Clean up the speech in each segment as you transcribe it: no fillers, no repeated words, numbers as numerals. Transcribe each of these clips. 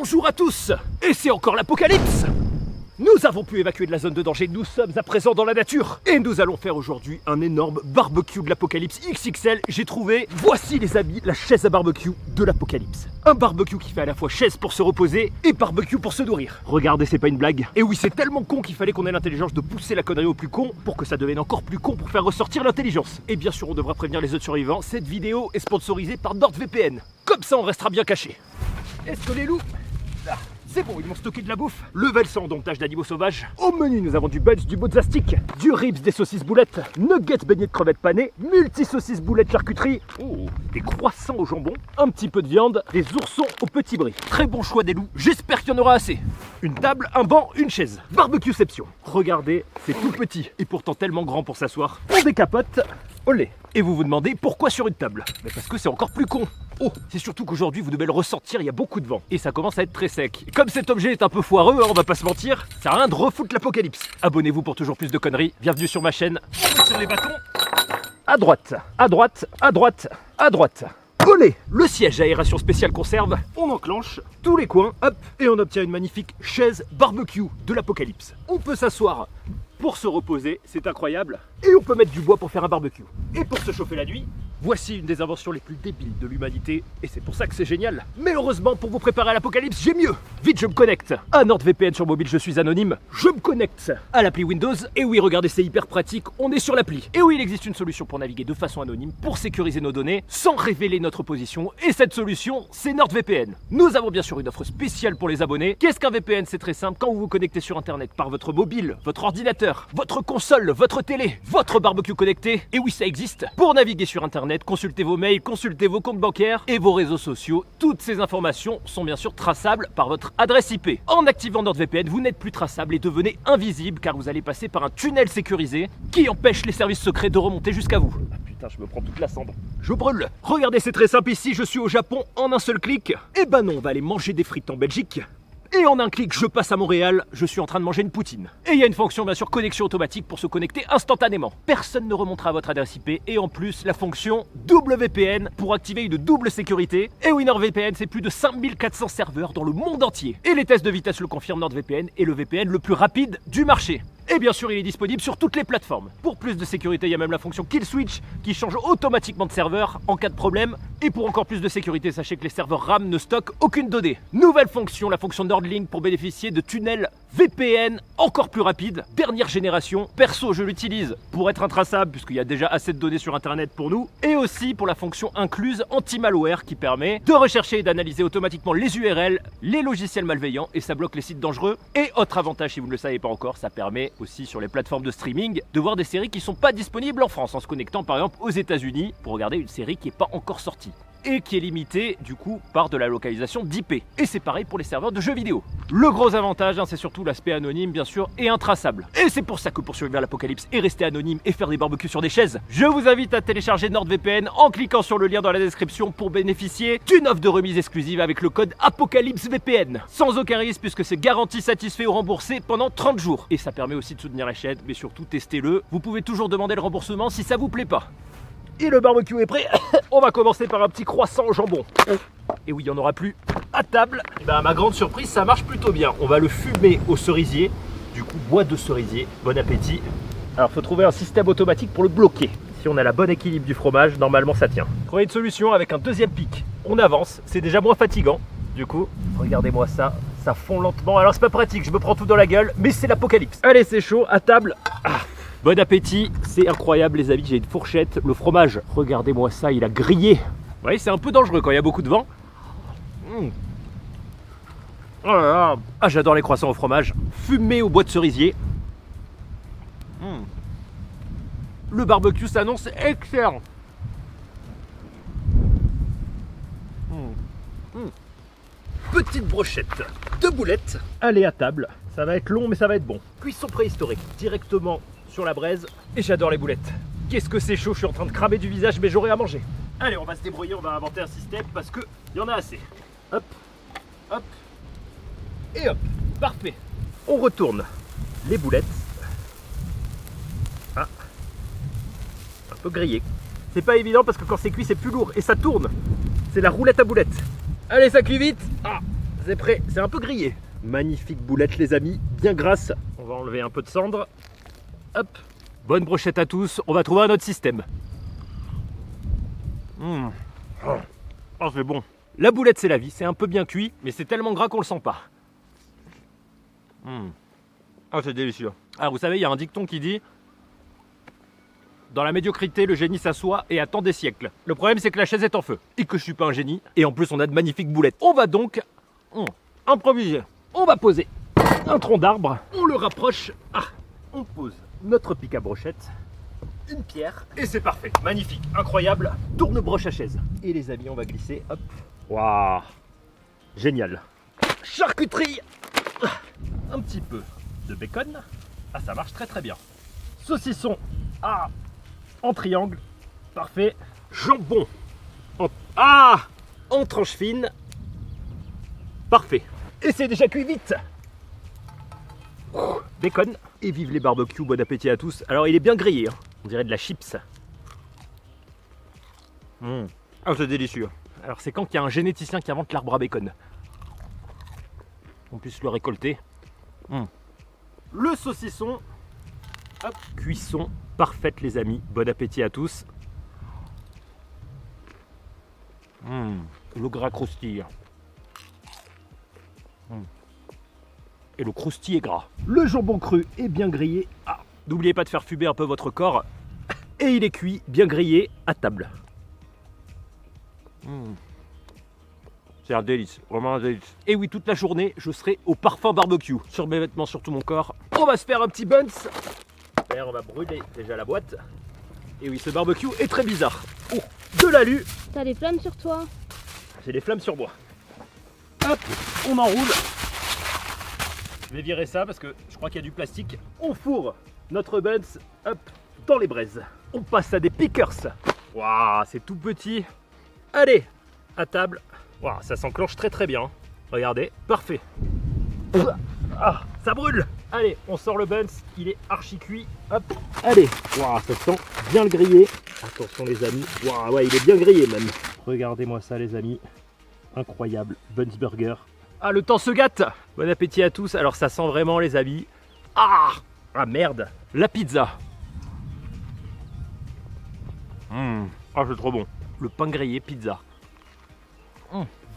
Bonjour à tous. Et c'est encore l'apocalypse. Nous avons pu évacuer de la zone de danger, nous sommes à présent dans la nature. Et nous allons faire aujourd'hui un énorme barbecue de l'apocalypse XXL. J'ai trouvé, voici les amis, la chaise à barbecue de l'apocalypse. Un barbecue qui fait à la fois chaise pour se reposer et barbecue pour se nourrir. Regardez, c'est pas une blague. Et oui, c'est tellement con qu'il fallait qu'on ait l'intelligence de pousser la connerie au plus con pour que ça devienne encore plus con pour faire ressortir l'intelligence. Et bien sûr, on devra prévenir les autres survivants, cette vidéo est sponsorisée par NordVPN. Comme ça, on restera bien caché. Est-ce que les loups... Ah. C'est bon, ils m'ont stocké de la bouffe. Level 100, domptage d'animaux sauvages. Au menu, nous avons du buns, du mozza stick, du ribs, des saucisses boulettes, nuggets beignets de crevettes panées, multi-saucisses boulettes charcuterie, des croissants au jambon, un petit peu de viande, des oursons au petit brie. Très bon choix des loups, j'espère qu'il y en aura assez. Une table, un banc, une chaise. Barbecueception. Regardez, c'est tout petit et pourtant tellement grand pour s'asseoir. On décapote. Olé. Et vous vous demandez pourquoi sur une table? Mais parce que c'est encore plus con. Oh, c'est surtout qu'aujourd'hui vous devez le ressentir, il y a beaucoup de vent. Et ça commence à être très sec. Comme cet objet est un peu foireux, on va pas se mentir, ça sert à rien de refoutre l'apocalypse. Abonnez-vous pour toujours plus de conneries. Bienvenue sur ma chaîne. On retire les bâtons. À droite, à droite, à droite, à droite. Olé. Le siège à aération spéciale conserve. On enclenche tous les coins, hop, et on obtient une magnifique chaise barbecue de l'apocalypse. On peut s'asseoir pour se reposer, c'est incroyable. Et on peut mettre du bois pour faire un barbecue. Et pour se chauffer la nuit, voici une des inventions les plus débiles de l'humanité. Et c'est pour ça que c'est génial. Mais heureusement, pour vous préparer à l'apocalypse, j'ai mieux. Vite, je me connecte. À NordVPN sur mobile, je suis anonyme. Je me connecte à l'appli Windows. Et oui, regardez, c'est hyper pratique. On est sur l'appli. Et oui, il existe une solution pour naviguer de façon anonyme, pour sécuriser nos données, sans révéler notre position. Et cette solution, c'est NordVPN. Nous avons bien sûr une offre spéciale pour les abonnés. Qu'est-ce qu'un VPN? C'est très simple. Quand vous vous connectez sur Internet par votre mobile, votre ordinateur, votre console, votre télé, votre barbecue connecté, et oui, ça existe. Pour naviguer sur Internet, consultez vos mails, consultez vos comptes bancaires et vos réseaux sociaux. Toutes ces informations sont bien sûr traçables par votre adresse IP. En activant NordVPN, vous n'êtes plus traçable et devenez invisible car vous allez passer par un tunnel sécurisé qui empêche les services secrets de remonter jusqu'à vous. Ah putain, je me prends toute la cendre. Je brûle. Regardez, c'est très simple ici, je suis au Japon en un seul clic. Et ben non, on va aller manger des frites en Belgique. Et en un clic, je passe à Montréal, je suis en train de manger une poutine. Et il y a une fonction, bien sûr, connexion automatique pour se connecter instantanément. Personne ne remontera à votre adresse IP. Et en plus, la fonction double VPN pour activer une double sécurité. Et oui, NordVPN, c'est plus de 5400 serveurs dans le monde entier. Et les tests de vitesse le confirment, NordVPN est le VPN le plus rapide du marché. Et bien sûr, il est disponible sur toutes les plateformes. Pour plus de sécurité, il y a même la fonction Kill Switch qui change automatiquement de serveur en cas de problème. Et pour encore plus de sécurité, sachez que les serveurs RAM ne stockent aucune donnée. Nouvelle fonction, la fonction NordLink pour bénéficier de tunnels VPN encore plus rapides, dernière génération. Perso, je l'utilise pour être intraçable puisqu'il y a déjà assez de données sur Internet pour nous. Et aussi pour la fonction incluse anti-malware qui permet de rechercher et d'analyser automatiquement les URL, les logiciels malveillants et ça bloque les sites dangereux. Et autre avantage, si vous ne le savez pas encore, ça permet aussi sur les plateformes de streaming de voir des séries qui sont pas disponibles en France en se connectant par exemple aux États-Unis pour regarder une série qui est pas encore sortie et qui est limitée du coup par de la localisation d'IP. Et c'est pareil pour les serveurs de jeux vidéo. Le gros avantage, c'est surtout l'aspect anonyme bien sûr et intraçable. Et c'est pour ça que pour survivre à l'apocalypse et rester anonyme et faire des barbecues sur des chaises, je vous invite à télécharger NordVPN en cliquant sur le lien dans la description pour bénéficier d'une offre de remise exclusive avec le code ApocalypseVPN. Sans aucun risque puisque c'est garanti satisfait ou remboursé pendant 30 jours. Et ça permet aussi de soutenir la chaîne, mais surtout testez-le. Vous pouvez toujours demander le remboursement si ça vous plaît pas. Et le barbecue est prêt. On va commencer par un petit croissant au jambon. Et oui, il n'y en aura plus à table. Et ben, à ma grande surprise, ça marche plutôt bien. On va le fumer au cerisier. Du coup, bois de cerisier. Bon appétit. Alors, il faut trouver un système automatique pour le bloquer. Si on a la bonne équilibre du fromage, normalement ça tient. Trouver une solution avec un deuxième pic. On avance, c'est déjà moins fatigant. Du coup, regardez-moi ça. Ça fond lentement. Alors, c'est pas pratique, je me prends tout dans la gueule, mais c'est l'apocalypse. Allez, c'est chaud, à table. Bon appétit, c'est incroyable les amis, j'ai une fourchette, le fromage, regardez-moi ça, il a grillé. Vous voyez, c'est un peu dangereux quand il y a beaucoup de vent. Oh là là. Ah, j'adore les croissants au fromage, fumé au bois de cerisier. Le barbecue s'annonce excellent. Petite brochette de boulettes. Allez à table, ça va être long mais ça va être bon. Cuisson préhistorique, directement sur la braise et j'adore les boulettes. Qu'est-ce que c'est chaud, je suis en train de cramer du visage mais j'aurai à manger. Allez, on va se débrouiller, on va inventer un système parce que il y en a assez. Hop, hop et hop, parfait. On retourne les boulettes. Ah, un peu grillé. C'est pas évident parce que quand c'est cuit c'est plus lourd et ça tourne. C'est la roulette à boulettes. Allez, ça cuit vite. Ah, c'est prêt, c'est un peu grillé. Magnifique boulette les amis, bien grasse. On va enlever un peu de cendre. Hop. Bonne brochette à tous, on va trouver un autre système. Oh, c'est bon. La boulette c'est la vie, c'est un peu bien cuit, mais c'est tellement gras qu'on le sent pas. Ah, c'est délicieux. Ah, vous savez, il y a un dicton qui dit: dans la médiocrité, le génie s'assoit et attend des siècles. Le problème, c'est que la chaise est en feu et que je suis pas un génie. Et en plus, on a de magnifiques boulettes. On va donc improviser. On va poser un tronc d'arbre. On le rapproche. Ah, on pose notre pic à brochette, une pierre et c'est parfait. Magnifique, incroyable. Tourne-broche à chaise. Et les amis, on va glisser. Hop. Waouh, génial. Charcuterie. Un petit peu de bacon. Ah, ça marche très très bien. Saucisson. Ah, en triangle. Parfait. Jambon. En tranche fine. Parfait. Et c'est déjà cuit vite. Bacon. Et vive les barbecues. Bon appétit à tous. Alors, il est bien grillé. Hein. On dirait de la chips. Ah, c'est délicieux. Alors, c'est quand qu'il y a un généticien qui invente l'arbre à bacon. On puisse le récolter. Le saucisson. Hop, cuisson parfaite les amis. Bon appétit à tous. Le gras croustille. Et le croustille est gras. Le jambon cru est bien grillé. Ah, n'oubliez pas de faire fumer un peu votre corps. Et il est cuit, bien grillé, à table. C'est un délice, vraiment un délice. Et oui, toute la journée, je serai au parfum barbecue. Sur mes vêtements, sur tout mon corps. On va se faire un petit buns. D'ailleurs, on va brûler déjà la boîte. Et oui, ce barbecue est très bizarre. Oh, de l'alu. T'as des flammes sur toi? J'ai des flammes sur moi. Hop, on enroule. Je vais virer ça parce que je crois qu'il y a du plastique. On fourre notre buns, hop, dans les braises. On passe à des pickers. Waouh, c'est tout petit. Allez, à table. Waouh, ça s'enclenche très très bien. Regardez, parfait. Ah, ça brûle. Allez, on sort le buns, il est archi cuit. Hop, allez. Waouh, ça sent bien le grillé. Attention les amis. Waouh, ouais, il est bien grillé même. Regardez-moi ça les amis. Incroyable, buns burger. Ah, le temps se gâte. Bon appétit à tous. Alors ça sent vraiment les amis. Ah merde. La pizza. Ah, c'est trop bon. Le pain grillé pizza.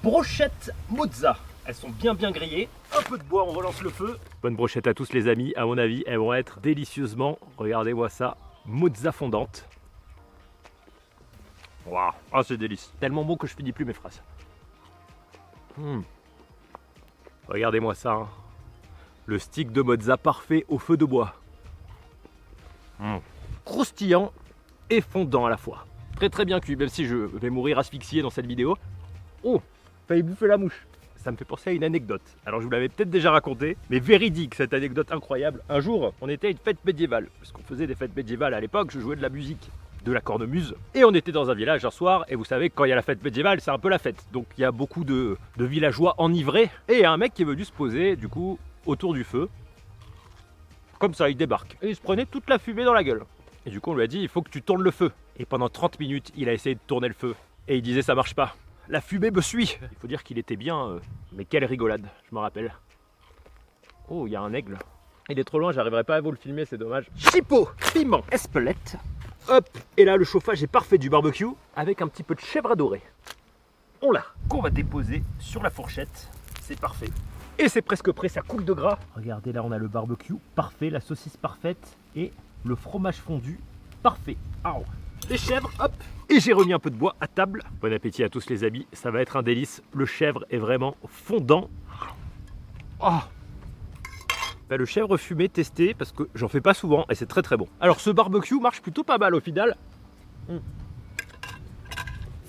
Brochette mozza. Elles sont bien grillées. Un peu de bois, on relance le feu. Bonne brochette à tous les amis. À mon avis, elles vont être délicieusement, regardez-moi ça, mozza fondante. Waouh, ah c'est délice. Tellement bon que je finis plus mes phrases. Regardez-moi ça. Hein. Le stick de mozza parfait au feu de bois. Croustillant et fondant à la fois. Très très bien cuit, même si je vais mourir asphyxié dans cette vidéo. Oh, failli bouffer la mouche. Ça me fait penser à une anecdote. Alors je vous l'avais peut-être déjà raconté, mais véridique cette anecdote incroyable. Un jour, on était à une fête médiévale, parce qu'on faisait des fêtes médiévales à l'époque, je jouais de la musique, de la cornemuse. Et on était dans un village un soir, et vous savez, quand il y a la fête médiévale, c'est un peu la fête. Donc il y a beaucoup de villageois enivrés, et il y a un mec qui est venu se poser, du coup, autour du feu. Comme ça, il débarque. Et il se prenait toute la fumée dans la gueule. Et du coup, on lui a dit, il faut que tu tournes le feu. Et pendant 30 minutes, il a essayé de tourner le feu. Et il disait, ça marche pas. La fumée me suit. Il faut dire qu'il était bien, mais quelle rigolade, je me rappelle. Oh, il y a un aigle. Il est trop loin, j'arriverai pas à vous le filmer, c'est dommage. Chipot, piment, espelette. Hop, et là le chauffage est parfait du barbecue avec un petit peu de chèvre adorée. On l'a, qu'on va déposer sur la fourchette. C'est parfait. Et c'est presque prêt, ça coule de gras. Regardez, là on a le barbecue parfait, la saucisse parfaite et le fromage fondu parfait. Ah, les chèvres, hop. Et j'ai remis un peu de bois à table. Bon appétit à tous les amis, ça va être un délice. Le chèvre est vraiment fondant. Oh. Le chèvre fumé testé parce que j'en fais pas souvent et c'est très très bon. Alors ce barbecue marche plutôt pas mal au final.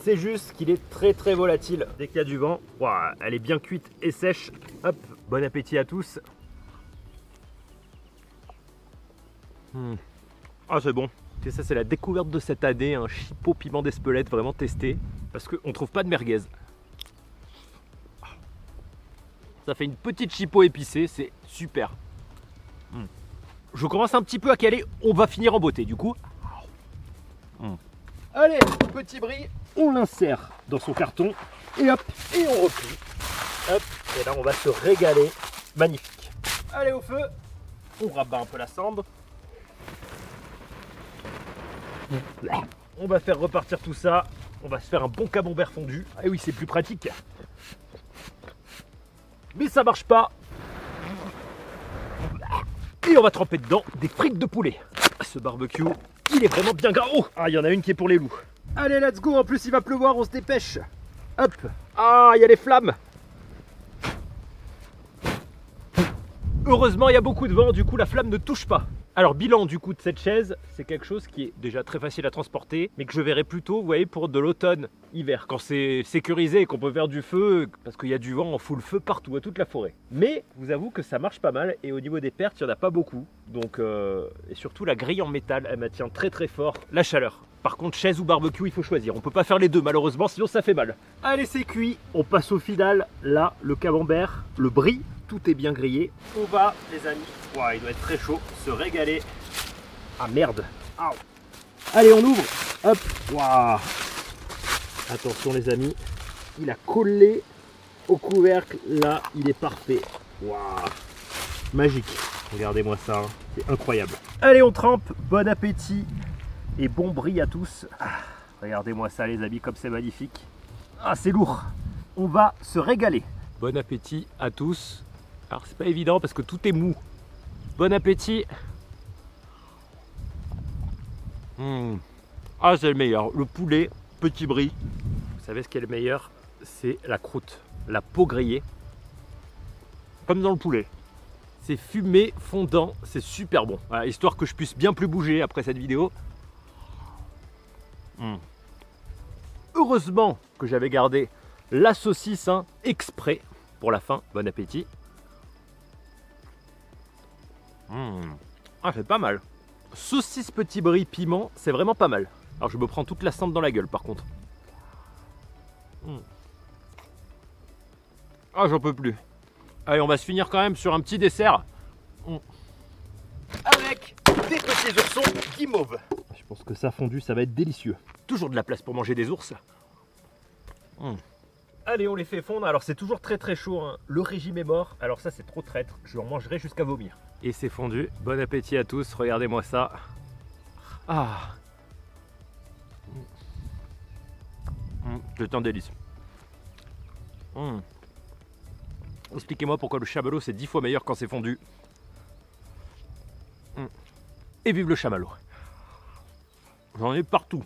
C'est juste qu'il est très très volatile. Dès qu'il y a du vent, wow, elle est bien cuite et sèche. Hop, bon appétit à tous. Ah, c'est bon. Et ça c'est la découverte de cette année, un chipot piment d'Espelette vraiment testé. Parce qu'on trouve pas de merguez. Ça fait une petite chipot épicée, c'est super. Je commence un petit peu à caler, on va finir en beauté du coup. Allez, petit bris, on l'insère dans son carton et hop, et on replie. Hop, Et là, on va se régaler. Magnifique. Allez, au feu. On rabat un peu la cendre. On va faire repartir tout ça. On va se faire un bon camembert fondu. Ah oui, c'est plus pratique. Mais ça marche pas. Et on va tremper dedans des frites de poulet. Ce barbecue, il est vraiment bien gras. Oh, ah, il y en a une qui est pour les loups. Allez, let's go. En plus, il va pleuvoir, on se dépêche. Hop. Ah, il y a les flammes. Heureusement, il y a beaucoup de vent, du coup, la flamme ne touche pas. Alors, bilan du coup de cette chaise, c'est quelque chose qui est déjà très facile à transporter, mais que je verrai plutôt, vous voyez, pour de l'automne, hiver, quand c'est sécurisé et qu'on peut faire du feu, parce qu'il y a du vent, on fout le feu partout, à toute la forêt. Mais, je vous avoue que ça marche pas mal, et au niveau des pertes, il n'y en a pas beaucoup. Donc, et surtout la grille en métal, elle maintient très très fort la chaleur. Par contre, chaise ou barbecue, il faut choisir. On peut pas faire les deux, malheureusement, sinon ça fait mal. Allez, c'est cuit. On passe au final. Là, le camembert, le brie, tout est bien grillé. On va, les amis, ouah, il doit être très chaud, se régaler. Ah merde. Au. Allez, on ouvre. Hop. Waouh. Attention, les amis. Il a collé au couvercle. Là, il est parfait. Waouh. Magique. Regardez-moi ça. Hein. C'est incroyable. Allez, on trempe. Bon appétit. Et bon brie à tous. Ah, regardez-moi ça les amis, comme c'est magnifique. Ah, c'est lourd. On va se régaler. Bon appétit à tous. Alors c'est pas évident parce que tout est mou. Bon appétit. Ah, c'est le meilleur. Le poulet, petit brie. Vous savez ce qui est le meilleur? C'est la croûte, la peau grillée. Comme dans le poulet. C'est fumé, fondant, c'est super bon. Voilà, histoire que je puisse bien plus bouger après cette vidéo. Heureusement que j'avais gardé la saucisse exprès pour la fin. Bon appétit. Ah, c'est pas mal. Saucisse petit brie piment, c'est vraiment pas mal. Alors je me prends toute la cendre dans la gueule par contre. Ah, j'en peux plus. Allez, on va se finir quand même sur un petit dessert. Avec des petits oursons guimauve. Je pense que ça fondu, ça va être délicieux. Toujours de la place pour manger des ours. Allez, on les fait fondre. Alors c'est toujours très très chaud. Hein. Le régime est mort. Alors ça, c'est trop traître. Je en mangerai jusqu'à vomir. Et c'est fondu. Bon appétit à tous. Regardez-moi ça. Ah. C'est un délice. Expliquez-moi pourquoi le chamallow c'est 10 fois meilleur quand c'est fondu. Et vive le chamallow. J'en ai partout.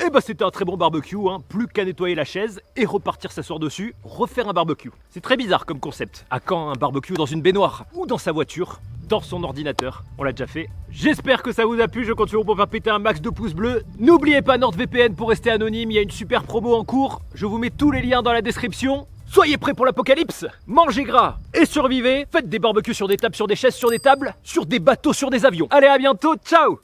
Et bah c'était un très bon barbecue, hein. Plus qu'à nettoyer la chaise et repartir s'asseoir dessus, refaire un barbecue. C'est très bizarre comme concept. À quand un barbecue dans une baignoire ou dans sa voiture, dans son ordinateur? On l'a déjà fait. J'espère que ça vous a plu, je compte sur vous pour faire péter un max de pouces bleus. N'oubliez pas NordVPN pour rester anonyme, il y a une super promo en cours. Je vous mets tous les liens dans la description. Soyez prêts pour l'apocalypse, mangez gras et survivez. Faites des barbecues sur des tables, sur des chaises, sur des tables, sur des bateaux, sur des avions. Allez, à bientôt, ciao!